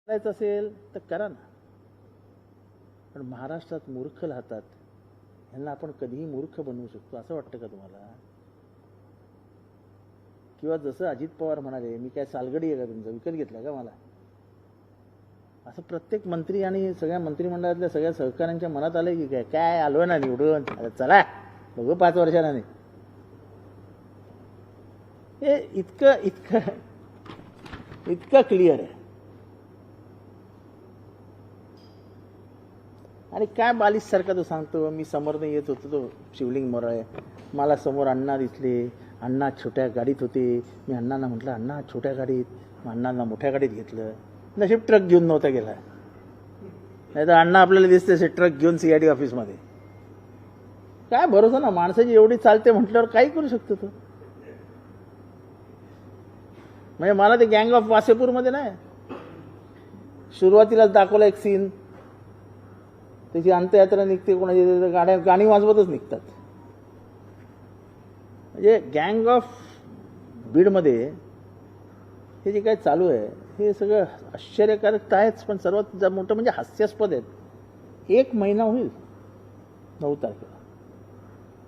करायचं असेल तर करा ना, पण महाराष्ट्रात मूर्ख राहतात, यांना आपण कधीही मूर्ख बनवू शकतो असं वाटतं का तुम्हाला? किंवा जसं अजित पवार म्हणाले, मी काय सालगडी आहे का तुमचा, विकत घेतला का मला, असं प्रत्येक मंत्री आणि सगळ्या मंत्रिमंडळातल्या सगळ्या सहकाऱ्यांच्या मनात आलंय की काय, काय आलोय ना निवडून, चला बघू 5 वर्षांना. नाही, हे इतकं इतकं इतकं क्लिअर आहे. आणि काय बालिशसारखा तो सांगतो, मी समोरनं येत होतो, तो शिवलिंग मोराळे, मला समोर अण्णा दिसले, अण्णा छोट्या गाडीत होते, मी अण्णांना म्हटलं अण्णा छोट्या गाडीत, मग अण्णांना मोठ्या गाडीत घेतलं, नशीब ट्रक घेऊन नव्हता गेला, नाही तर अण्णा आपल्याला दिसते असे ट्रक घेऊन CID ऑफिसमध्ये. काय भरोसा ना, माणसाची एवढी चालते म्हटल्यावर काही करू शकतो तो. म्हणजे मला ते गँग ऑफ वासेपूरमध्ये नाही, सुरुवातीलाच दाखवला एक सीन, त्याची अंत्ययात्रा निघते, कोणाची गाणी वाजवतच निघतात. म्हणजे गँग ऑफ बीडमध्ये हे जे काय चालू आहे हे सगळं आश्चर्यकारक आहेच, पण सर्वात मोठं म्हणजे हास्यास्पद आहेत. 1 महिना होईल 9 तारखेला,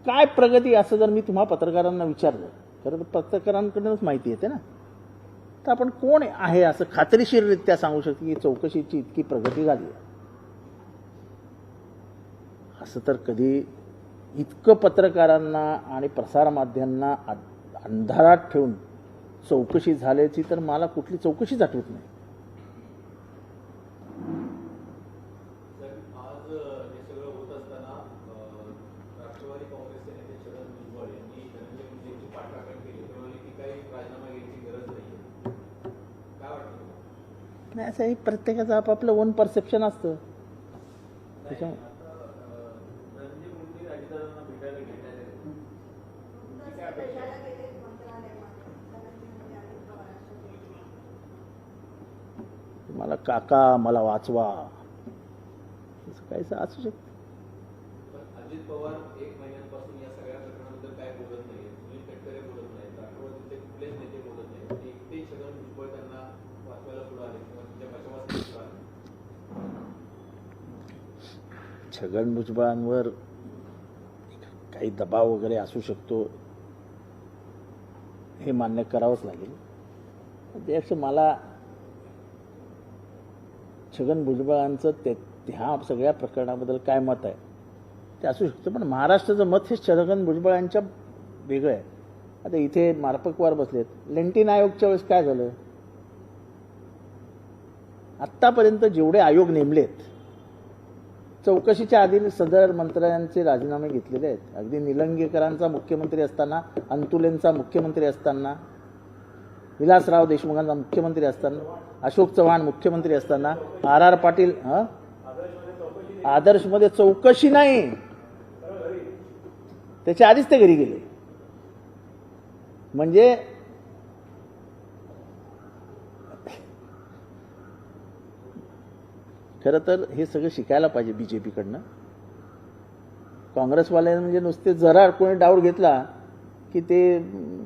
काय प्रगती, असं जर मी तुम्हा पत्रकारांना विचारलं, खरं तर पत्रकारांकडूनच माहिती येते ना, तर आपण कोण आहे असं खात्रीशीररित्या सांगू शकतो की चौकशीची इतकी प्रगती झाली आहे? असं तर कधी इतकं पत्रकारांना आणि प्रसारमाध्यमांना अंधारात ठेवून चौकशी झाल्याची तर मला कुठली चौकशीच आठवत नाही. आज हे सगळं होत असताना राष्ट्रवादी काँग्रेसचे नेते छगन भुजबळ यांनी धनंजय मुंडेंची पाठराखण केली, ते म्हणाले की काही राजीनामा घ्यायची गरज नाही. काय वाटतं? नाही, असं हे प्रत्येकाचं आपापलं ओन परसेप्शन असतं. त्याच्यामुळे धनंजय मुंडे राजकारणाला भेटायला घेण्यात मला काका मला वाचवा असं काहीच असू शकतं. अजित पवार 1 महिन्यापासून या सगळ्या प्रकरणाबद्दल काय बोलत नाही, सुनील तटकरे बोलत नाहीत, राष्ट्रवादीचे कुठलेच नेते बोलत नाहीत, एकटे छगन भुजबळ त्यांना वाचवायला पुढे आले किंवा त्यांच्या पाठिंबा पुढे आले. छगन भुजबळांवर काही दबाव वगैरे असू शकतो, हे मान्य करावंच लागेल. त्यापेक्षा मला छगन भुजबळांचं ह्या सगळ्या प्रकरणाबद्दल काय मत आहे ते असू शकतं, पण महाराष्ट्राचं मत हे छगन भुजबळांच्या वेगळं आहे. आता इथे मारपकवार बसलेत, लेंटिन आयोगच्या वेळेस काय झालं, आत्तापर्यंत जेवढे आयोग नेमलेत चौकशीच्या आधी सदर मंत्र्यांचे राजीनामे घेतलेले आहेत. अगदी निलंगेकरांचा मुख्यमंत्री असताना, अंतुलेंचा मुख्यमंत्री असताना, विलासराव देशमुखांचा मुख्यमंत्री असताना, अशोक चव्हाण मुख्यमंत्री असताना, RR पाटील आदर्शमध्ये चौकशी नाही, त्याच्या आधीच ते घरी गेले. म्हणजे खरं तर हे सगळं शिकायला पाहिजे BJPकडनं. काँग्रेसवाल्यांनी म्हणजे नुसते जरा कोणी डाऊट घेतला की ते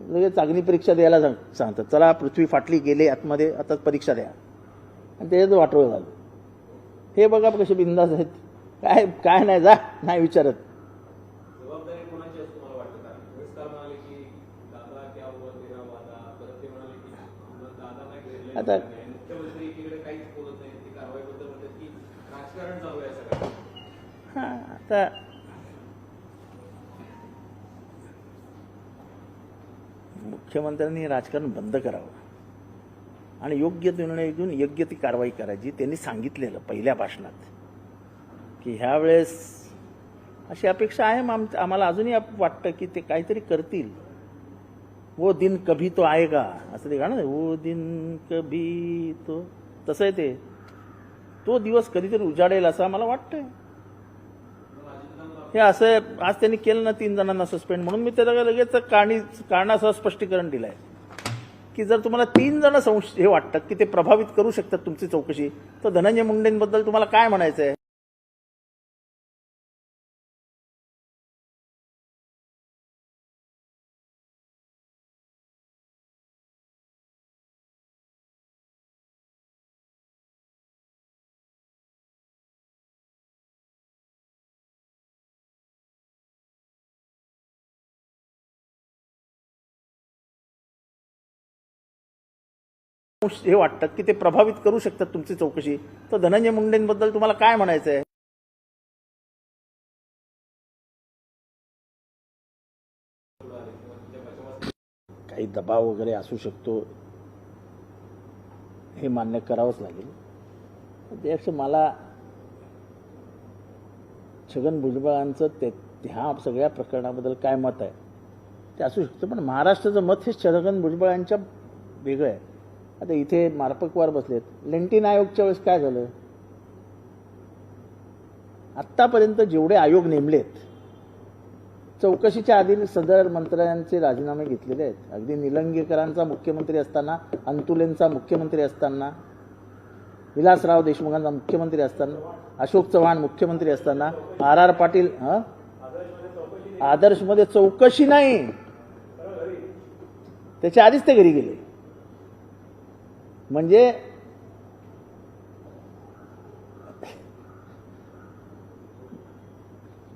लगेच अग्नी परीक्षा द्यायला सांगतात, चला पृथ्वी फाटली, गेले आतमध्ये, आता परीक्षा द्या, आणि त्याच्यात वाटोळं झालं. हे बघा कसे बिंदास आहेत, काय काय नाही, जा नाही विचारत. जबाबदारी कोणाची असते मला वाटतं? कारण म्हणाले की दादा क्या हुआ तेरा वादा, परत ते म्हणाले की दादा नाही, आता मुख्यमंत्री एकीकडे काहीच बोलत नाही, ती कारवाईबद्दल म्हणतात की राजकारण चालू आहे सगळं. हां, आता मुख्यमंत्र्यांनी राजकारण बंद करावं आणि योग्य निर्णय घेऊन योग्य ती कारवाई करायची. त्यांनी सांगितलेलं पहिल्या भाषणात की ह्या वेळेस अशी अपेक्षा आहे, आम्हाला अजूनही वाटतं की ते काहीतरी करतील. वो दिन कभी तो आएगा असं ते गाणं, वो दिन कभी तो, तसं आहे ते, तो दिवस कधीतरी उजाडेल असं आम्हाला वाटतंय. हे असं आज त्यांनी केलं ना 3 जणांना सस्पेंड, म्हणून मी त्याला लगेच कारणासह स्पष्टीकरण दिलंय की जर तुम्हाला 3 जण हे वाटतात की ते प्रभावित करू शकतात तुमची चौकशी, तर धनंजय मुंडेंबद्दल तुम्हाला काय म्हणायचं आहे? हे वाटतात की ते प्रभावित करू शकतात तुमची चौकशी, तर धनंजय मुंडेंबद्दल तुम्हाला काय म्हणायचं आहे? काही दबाव वगैरे असू शकतो, हे मान्य करावंच लागेल. त्यापेक्षा मला छगन भुजबळांचं ह्या सगळ्या प्रकरणाबद्दल काय मत आहे ते असू शकतं, पण महाराष्ट्राचं मत हे छगन भुजबळांच्या वेगळं आहे. आता इथे मारपकवार बसलेत. लेंटिन आयोगच्या वेळेस काय झालं? आत्तापर्यंत जेवढे आयोग नेमलेत, चौकशीच्या आधी सदर मंत्र्यांचे राजीनामे घेतलेले आहेत. अगदी निलंगेकरांचा मुख्यमंत्री असताना, अंतुलेंचा मुख्यमंत्री असताना, विलासराव देशमुखांचा मुख्यमंत्री असताना, अशोक चव्हाण मुख्यमंत्री असताना, आर पाटील आदर्शमध्ये चौकशी नाही, त्याच्या आधीच ते घरी गेले. म्हणजे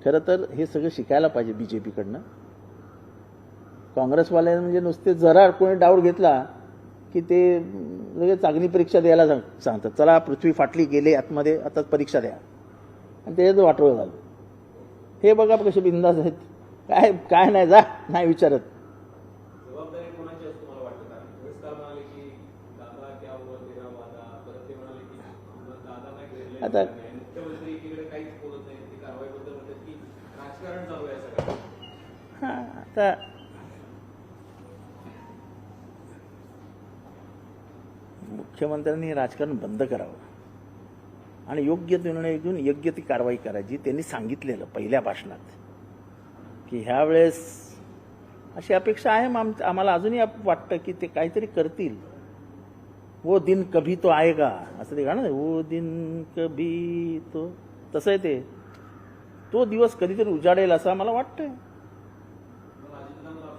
खरं तर हे सगळं शिकायला पाहिजे बीजेपीकडनं. काँग्रेसवाले म्हणजे नुसते जरा कोणी डाऊट घेतला की ते लगेच चांगली परीक्षा द्यायला सांगतात. चला पृथ्वी फाटली, गेले आतमध्ये, आता परीक्षा द्या, आणि त्याच्यात वाटोळं झालं. हे बघा कसे बिंदास आहेत. काय काय नाही, जा नाही विचारत. जबाबदारी कोणाची असं तुम्हाला वाटतं? कारण पुरस्कार म्हणाले की दादा क्या हुआ तेरा वादा, परत ते म्हणाले की दादा नाही आता मुख्यमंत्री एकीकडे काहीच बोलत नाही, ती कारवाईबद्दल म्हणतात की राजकारण चालू आहे सगळं. आता मुख्यमंत्र्यांनी राजकारण बंद करावं आणि योग्य निर्णय घेऊन योग्य ती कारवाई करायची. त्यांनी सांगितलेलं पहिल्या भाषणात की ह्या वेळेस अशी अपेक्षा आहे. आम्हाला अजूनही वाटतं की ते काहीतरी करतील. वो दिन कभी तो आएगा असं ते गाणं, वो दिन कभी तो, तसं आहे ते. तो दिवस कधीतरी उजाडेल असं मला वाटतंय.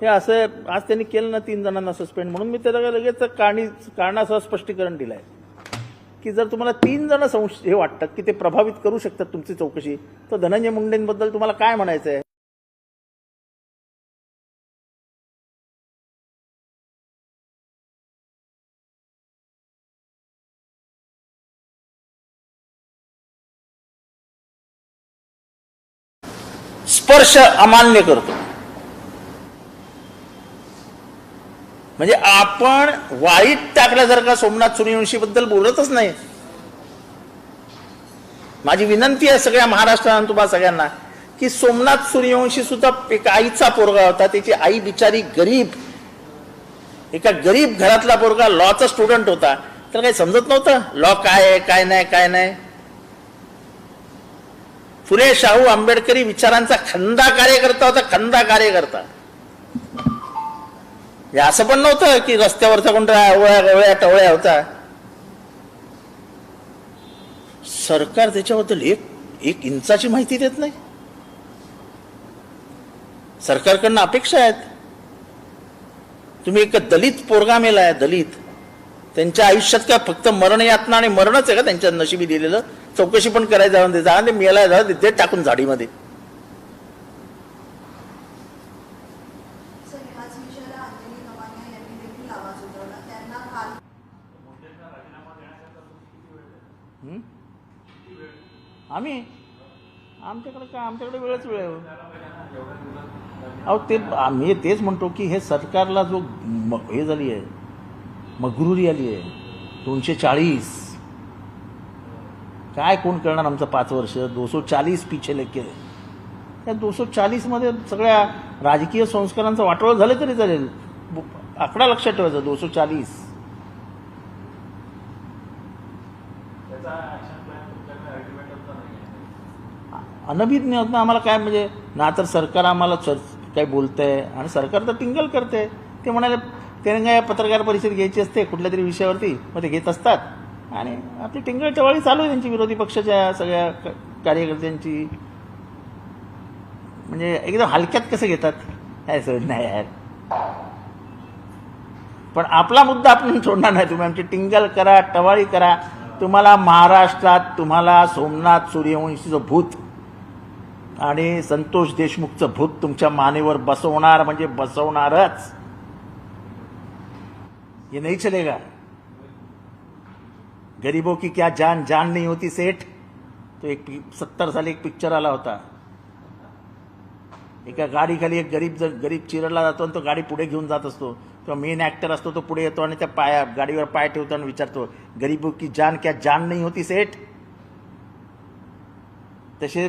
हे असं आज त्यांनी केलं ना 3 जणांना सस्पेंड, म्हणून मी त्याला लगेच कारणासह स्पष्टीकरण दिलं आहे की जर तुम्हाला 3 जण हे वाटतात की ते प्रभावित करू शकतात तुमची चौकशी, तर धनंजय मुंडेंबद्दल तुम्हाला काय म्हणायचं आहे? स्पर्श अमान्य करतो म्हणजे आपण वाईट टाकलं जर का सोमनाथ सूर्यवंशीबद्दल बोलतच नाही. माझी विनंती आहे सगळ्या महाराष्ट्राला, तुम्हाला सगळ्यांना, की सोमनाथ सूर्यवंशी सुद्धा एक आईचा पोरगा होता. त्याची आई बिचारी गरीब, एका गरीब घरातला पोरगा, लॉचा स्टुडंट होता. त्याला काही समजत नव्हतं लॉ काय आहे, काय नाही, काय नाही. फुले शाहू आंबेडकरी विचारांचा खंदा कार्यकर्ता होता, खंदा कार्यकर्ता. असं पण नव्हतं की रस्त्यावरचा कोणता गवळ्या टवळ्या होता. सरकार त्याच्याबद्दल एक इंचाची माहिती देत नाही. सरकारकडनं अपेक्षा आहेत. तुम्ही एक दलित पोरगा मेलाय, दलित, त्यांच्या आयुष्यात काय फक्त मरण यातना आणि मरणच आहे का त्यांच्या नशिबी दिलेलं? चौकशी पण करायचं जा, ते मेलाय जा, ते टाकून झाडीमध्ये. आमच्याकडे वेळच वेळ आहे. अहो ते मी तेच म्हणतो की हे सरकारला जो हे झाली आहे, मगरुरी आली आहे. 240 काय कोण करणार आमचं 5 वर्ष? 240 पिछे लेके. त्या 240 मध्ये सगळ्या राजकीय संस्कारांचं वाटोळं झालं तरी चालेल. आकडा लक्षात ठेवायचा 240. अनभिज्ञ होत ना आम्हाला काय, म्हणजे ना तर सरकार आम्हाला काय बोलतंय आणि सरकार तर टिंगल करते. ते म्हणाले त्याने काय पत्रकार परिषद घ्यायची असते कुठल्या तरी विषयावरती, मग ते घेत असतात आणि आपली टिंगल टवाळी चालू आहे त्यांची, विरोधी पक्षाच्या सगळ्या कार्यकर्त्यांची. म्हणजे एकदम हलक्यात कसं घेतात काय सहज नाही यार. पण आपला मुद्दा आपण सोडणार नाही. तुम्ही आमची टिंगल करा, टवाळी करा. तुम्हाला महाराष्ट्रात तुम्हाला सोमनाथ सूर्यवंशीचं भूत आणि संतोष देशमुखचं भूत तुमच्या मानेवर बसवणार म्हणजे बसवणारच. हे नाही चलेगा. गरीबों की क्या जान जान नहीं होती सेठ, तो एक 70 साल एक पिक्चर आला होता. एका गाडीखाली एक गरीब चिरडला जातो आणि तो गाडी पुढे घेऊन जात असतो. तो मेन ऍक्टर असतो, तो पुढे येतो आणि त्या गाडीवर पाय ठेवतो आणि विचारतो, गरीबों की जान क्या जान नहीं होती सेठ. तसे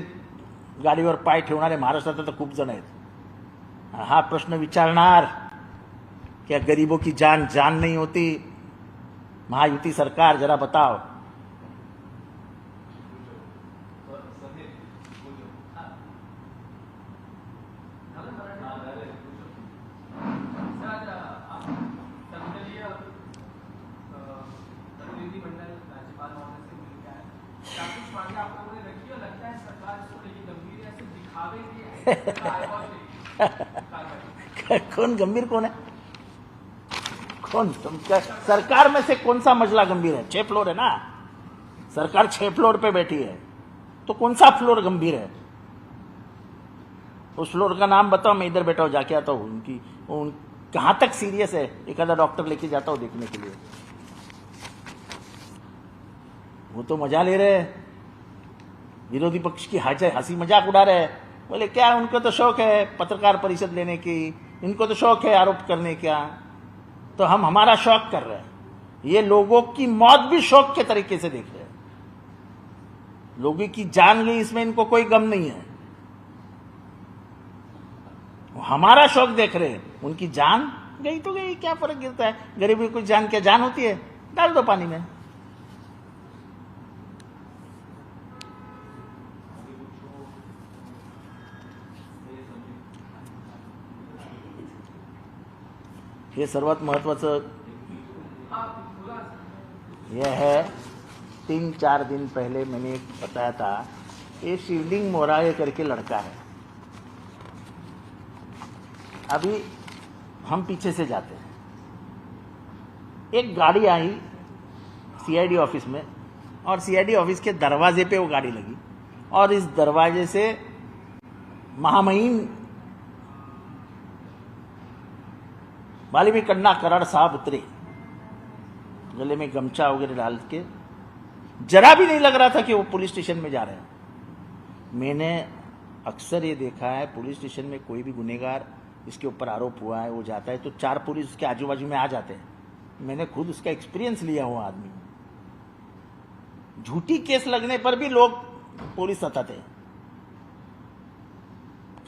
गाडीवर पाय ठेवणारे महाराष्ट्रात तर खूप जण आहेत. हा प्रश्न विचारणार, क्या गरीबों की जान जान नहीं होती. महायुति सरकार जरा बताओ. कौन गंभीर कौन है? कौन सरकार में से कौन सा मजला गंभीर है? 6 फ्लोर है ना, सरकार 6 फ्लोर पे बैठी है, तो कौन सा फ्लोर गंभीर है? उस फ्लोर का नाम बताओ, मैं इधर बैठा हूं, जाके आता हूं. उनकी कहां तक सीरियस है, एक आधा डॉक्टर लेके जाता हूं देखने के लिए. वो तो मजा ले रहे हैं, विरोधी पक्ष की हंसी मजाक उड़ा रहे हैं. बोले क्या, उनको तो शौक है पत्रकार परिषद लेने की, इनको तो शौक है आरोप करने का, तो हम हमारा शौक कर रहे हैं. ये लोगों की मौत भी शौक के तरीके से देख रहे हैं. लोगों की जान गई, इसमें इनको कोई गम नहीं है. वो हमारा शौक देख रहे हैं. उनकी जान गई तो गई, क्या फर्क गिरता है. गरीबी की जान क्या जान होती है? डाल दो पानी में. हे सर्वात महत्वाचं यह है, 3-4 दिन पहले मैंने बताया था, ये शिवलिंग मोराळे करके लड़का है. अभी हम पीछे से जाते हैं. एक गाड़ी आई सीआईडी ऑफिस में, और सीआईडी ऑफिस के दरवाजे पे वो गाड़ी लगी, और इस दरवाजे से महामहिम वाल्मीकन्ना कराड़ साहब उतरे, गले में गमछा वगैरह डाल के. जरा भी नहीं लग रहा था कि वो पुलिस स्टेशन में जा रहे हैं. मैंने अक्सर ये देखा है, पुलिस स्टेशन में कोई भी गुनहगार, इसके ऊपर आरोप हुआ है, वो जाता है तो 4 पुलिस उसके आजू बाजू में आ जाते हैं. मैंने खुद उसका एक्सपीरियंस लिया हुआ आदमी. झूठी केस लगने पर भी लोग पुलिस सताते हैं.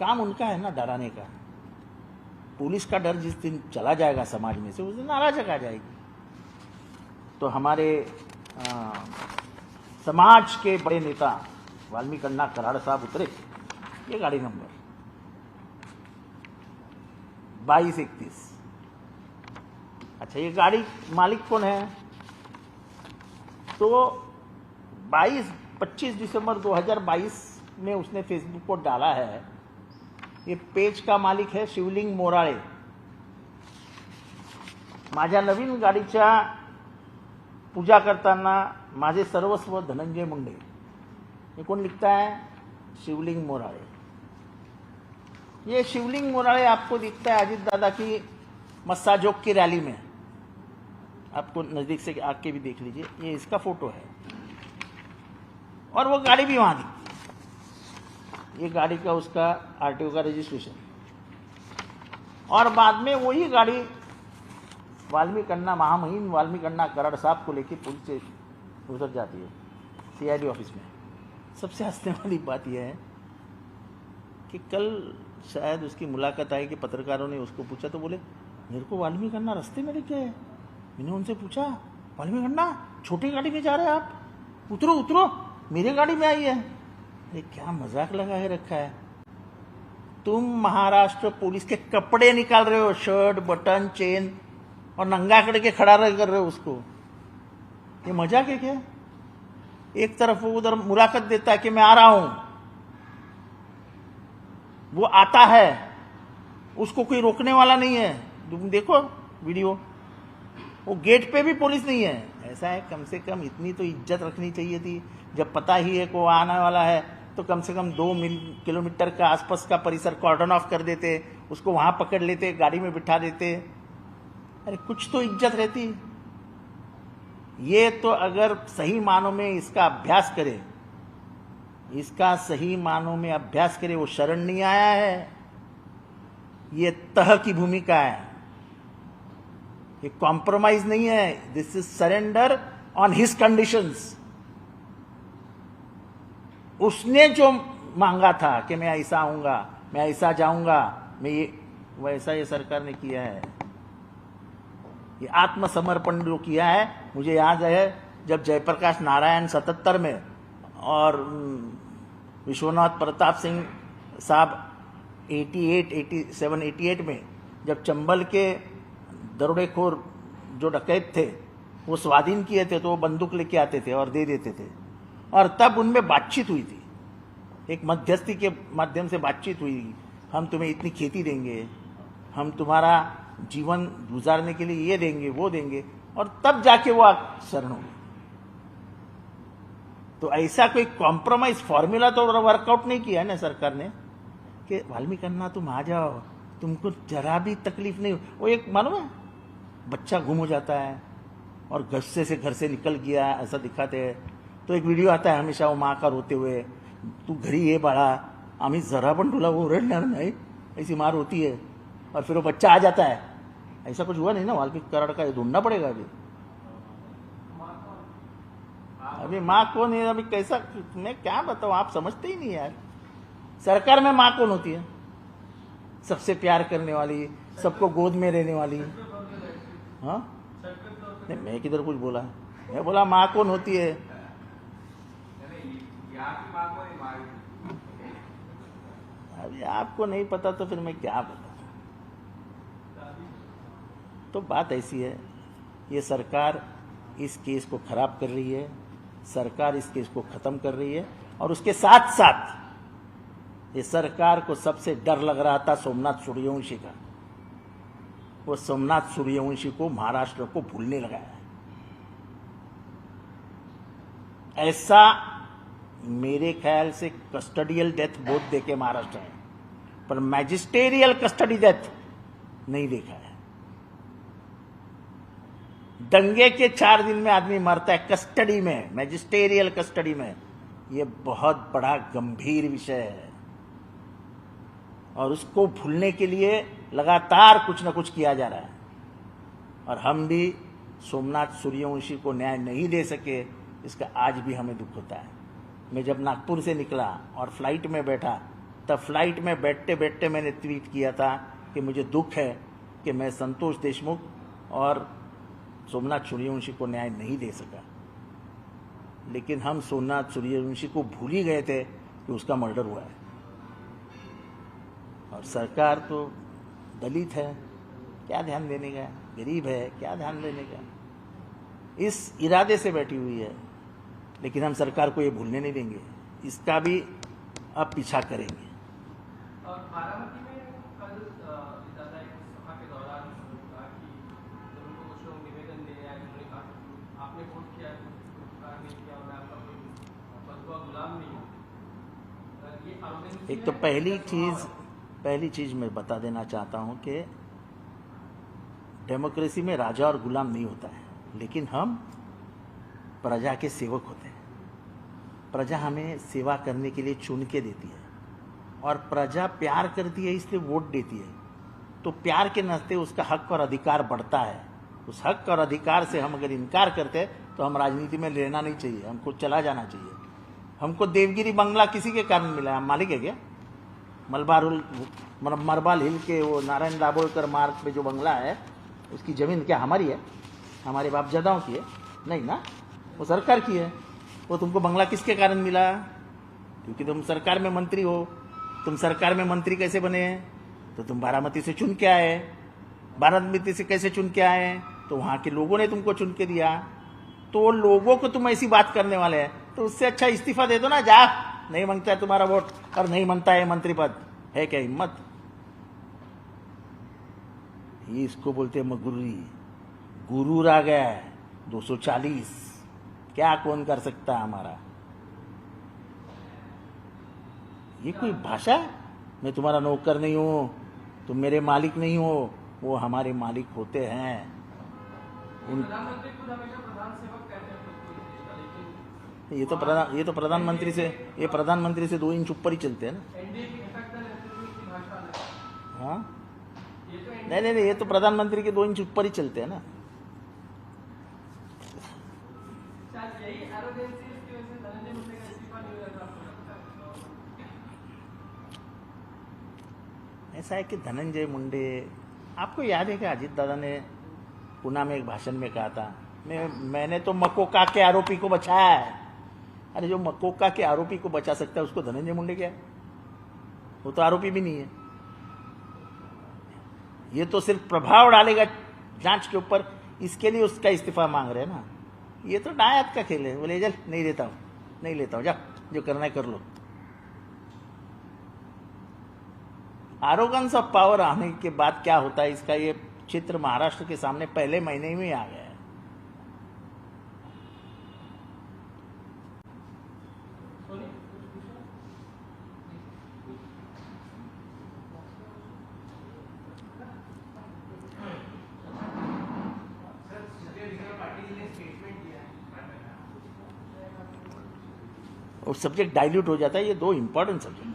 काम उनका है ना डराने का. पुलिस का डर जिस दिन चला जाएगा समाज में से, उस दिन अराजक आ जाएगी. तो हमारे समाज के बड़े नेता वाल्मीकन्ना कराड़ साहब उतरे. ये गाड़ी नंबर 2231. अच्छा, ये गाड़ी मालिक कौन है? तो 25 दिसंबर 2022 में उसने फेसबुक पर डाला है. ये पेज का मालिक है शिवलिंग मोराळे. माझ्या नवीन गाडीच्या पूजा करताना माझे सर्वस्व धनंजय मुंडे. ये कौन लिखता है? शिवलिंग मोराळे. ये शिवलिंग मोराळे आपको दिखता है अजीत दादा की मस्साजोक की रैली में. आपको नजदीक से आके भी देख लीजिए, ये इसका फोटो है, और वो गाड़ी भी वहां दिखती. ये गाड़ी का उसका आरटीओ का रजिस्ट्रेशन, और बाद में वही गाड़ी महामहिम वाल्मीकन्ना कराड़ साहब को लेकर पुलिस से उतर जाती है सीआईडी ऑफिस में. सबसे हंसने वाली बात यह है कि कल शायद उसकी मुलाकात आई कि पत्रकारों ने उसको पूछा, तो बोले मेरे को वाल्मीकन्ना रास्ते में लेके आए. मैंने उनसे पूछा, वाल्मीकन्ना छोटी गाड़ी में जा रहे हैं आप? उतरो उतरो, मेरी गाड़ी में आई है. ये क्या मजाक लगा है रखा है. तुम महाराष्ट्र पुलिस के कपड़े निकाल रहे हो, शर्ट बटन चेन, और नंगा करके खड़ा कर रहे हो उसको. ये मजाक है क्या? एक तरफ वो उधर मुलाकात देता है कि मैं आ रहा हूं, वो आता है, उसको कोई रोकने वाला नहीं है. तुम देखो वीडियो, वो गेट पे भी पुलिस नहीं है. ऐसा है, कम से कम इतनी तो इज्जत रखनी चाहिए थी. जब पता ही है कि वो आने वाला है, तो कम से कम 2 किलोमीटर का आसपास का परिसर कॉर्डन ऑफ कर देते, उसको वहां पकड़ लेते, गाड़ी में बिठा देते. अरे कुछ तो इज्जत रहती. ये तो अगर सही मानों में इसका अभ्यास करे, इसका सही मानों में अभ्यास करे, वो शरण नहीं आया है, ये तह की भूमिका है, ये कॉम्प्रोमाइज नहीं है, this is surrender on his conditions. उसने जो मांगा था कि मैं ऐसा आऊंगा, मैं ऐसा जाऊंगा, मैं ये, वैसा ये सरकार ने किया है। ये आत्मसमर्पण जो किया है, मुझे याद है जब जयप्रकाश नारायण 77 में और विश्वनाथ प्रताप सिंह साहब 87, 88 में जब चंबल के दरोडेखोर जो डकैत थे वो स्वाधीन किए थे, तो वो बंदूक लेके आते थे और दे देते थे, और तब उनमें बातचीत हुई थी, एक मध्यस्थी के माध्यम से बातचीत हुई, हम तुम्हें इतनी खेती देंगे, हम तुम्हारा जीवन गुजारने के लिए ये देंगे वो देंगे, और तब जाके वो शरण हुए। तो ऐसा कोई कॉम्प्रोमाइज फॉर्मूला तो वर्कआउट नहीं किया है ना सरकार ने कि वाल्मीकि अन्ना तुम आ जाओ, तुमको जरा भी तकलीफ नहीं। वो एक मालूम है, बच्चा गुम हो जाता है और गुस्से से घर से निकल गया ऐसा दिखाते हैं, तो एक वीडियो आता है हमेशा वो माँ का रोते हुए, तू घरी ये बाळा, आम्ही जरा पण तुला ओरडणार नाही, ऐसी मार होती है, और फिर वो बच्चा आ जाता है। ऐसा कुछ हुआ नहीं ना वाल्मीकि कराड़ का, ये ढूंढना पड़ेगा अभी माँ कौन है, अभी कैसा, मैं क्या बताऊं, आप समझते ही नहीं यार। सरकार में माँ कौन होती है? सबसे प्यार करने वाली, सबको गोद में रहने वाली। हाँ नहीं, मैं किधर कुछ बोला, मैं बोला माँ कौन होती है। अभी आपको नहीं पता तो फिर मैं क्या बताऊं। तो बात ऐसी है, ये सरकार इस केस को खराब कर रही है, सरकार इस केस को खत्म कर रही है, और उसके साथ साथ ये सरकार को सबसे डर लग रहा था सोमनाथ सूर्यवंशी का। वो सोमनाथ सूर्यवंशी को महाराष्ट्र को भूलने लगा है। ऐसा मेरे ख्याल से कस्टडियल डेथ बहुत देखे महाराष्ट्र में, पर मैजिस्टेरियल कस्टडी डेथ नहीं देखा है। दंगे के 4 दिन में आदमी मरता है कस्टडी में, मैजिस्टेरियल कस्टडी में। यह बहुत बड़ा गंभीर विषय है, और उसको भूलने के लिए लगातार कुछ न कुछ किया जा रहा है। और हम भी सोमनाथ सूर्यवंशी को न्याय नहीं दे सके, इसका आज भी हमें दुख होता है। मैं जब नागपुर से निकला और फ्लाइट में बैठा, तब फ्लाइट में बैठते बैठते मैंने ट्वीट किया था कि मुझे दुख है कि मैं संतोष देशमुख और सोमनाथ सूर्यवंशी को न्याय नहीं दे सका। लेकिन हम सोमनाथ सूर्यवंशी को भूल ही गए थे कि उसका मर्डर हुआ है। और सरकार तो दलित है, क्या ध्यान देने का, गरीब है, क्या ध्यान देने का, इस इरादे से बैठी हुई है। लेकिन हम सरकार को ये भूलने नहीं देंगे, इसका भी अब पीछा करेंगे। बारामती में कल दादा एक सभा के दौरान कहा कि जब उनको कुछ लोग निवेदन देने आए, उन्होंने कहा आपने वोट किया, नहीं किया, मैं आपका कोई बदुआ गुलाम नहीं हूँ। ये आरोप एक तो पहली चीज मैं बता देना चाहता हूं कि डेमोक्रेसी में राजा और गुलाम नहीं होता है, लेकिन हम प्रजा के सेवक होते हैं। प्रजा हमें सेवा करने के लिए चुन के देती है, और प्रजा प्यार करती है इसलिए वोट देती है। तो प्यार के नाते उसका हक और अधिकार बढ़ता है। उस हक और अधिकार से हम अगर इनकार करते हैं तो हम राजनीति में रहना नहीं चाहिए, हमको चला जाना चाहिए। हमको देवगिरी बंगला किसी के कारण मिला है, हम मालिक है क्या? मरबाल हिल के वो नारायण दाभोलकर मार्ग पे जो बंगला है, उसकी जमीन क्या हमारी है? हमारे बापजादाओं की है? नहीं ना, वो सरकार की है। वो तुमको बंगला किसके कारण मिला? क्योंकि तुम सरकार में मंत्री हो। तुम सरकार में मंत्री कैसे बने? तो तुम बारामती से चुन के आए। बारामती से कैसे चुन के आए? तो वहां के लोगों ने तुमको चुन के दिया। तो लोगों को तुम ऐसी बात करने वाले हैं, तो उससे अच्छा इस्तीफा दे दो ना, जा। नहीं मांगता है तुम्हारा वोट और नहीं मांगता है मंत्री पद, है क्या हिम्मत? ये इसको बोलते हैं मगरूरी। गुरूर आ गया है 240, क्या कौन कर सकता है हमारा? ये कोई भाषा? मैं तुम्हारा नौकर नहीं हूं, तुम मेरे मालिक नहीं हो। वो हमारे मालिक होते हैं। उन प्रधानमंत्री खुद हमेशा प्रधान सेवक कहते हैं खुद को इस देश का, लेकिन ये तो प्रधानमंत्री से 2 इंच ऊपर ही चलते हैं ना। एनडीए की घटक दल नेतृत्व की भाषा अलग है। हाँ ये तो नहीं, ये तो प्रधानमंत्री के 2 इंच ऊपर ही चलते हैं ना। शायद यही एरोगेंसी इसकी वजह से धनंजय मुंडे का इस्तीफा नहीं हुआ था, आपको लगता है? ऐसा है कि धनंजय मुंडे, आपको याद है कि अजीत दादा ने पुणे में एक भाषण में कहा था, मैंने तो मकोका के आरोपी को बचाया है। अरे जो मकोका के आरोपी को बचा सकता है उसको धनंजय मुंडे क्या है? वो तो आरोपी भी नहीं है। ये तो सिर्फ प्रभाव डालेगा जांच के ऊपर, इसके लिए उसका इस्तीफा मांग रहे हैं ना। ये तो डायत का खेल है। बोले चल नहीं लेता हूं, जा जो करना है कर लो। आरोगेंस ऑफ पावर आने के बाद क्या होता है, इसका ये चित्र महाराष्ट्र के सामने पहले महीने में ही आ गया है। और सब्जेक्ट डाइल्यूट हो जाता है। ये 2 इंपॉर्टेंट सब्जेक्ट है।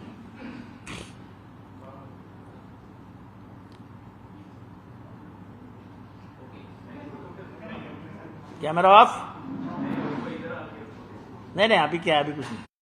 Camera off. नहीं अभी क्या, अभी कुछ नहीं।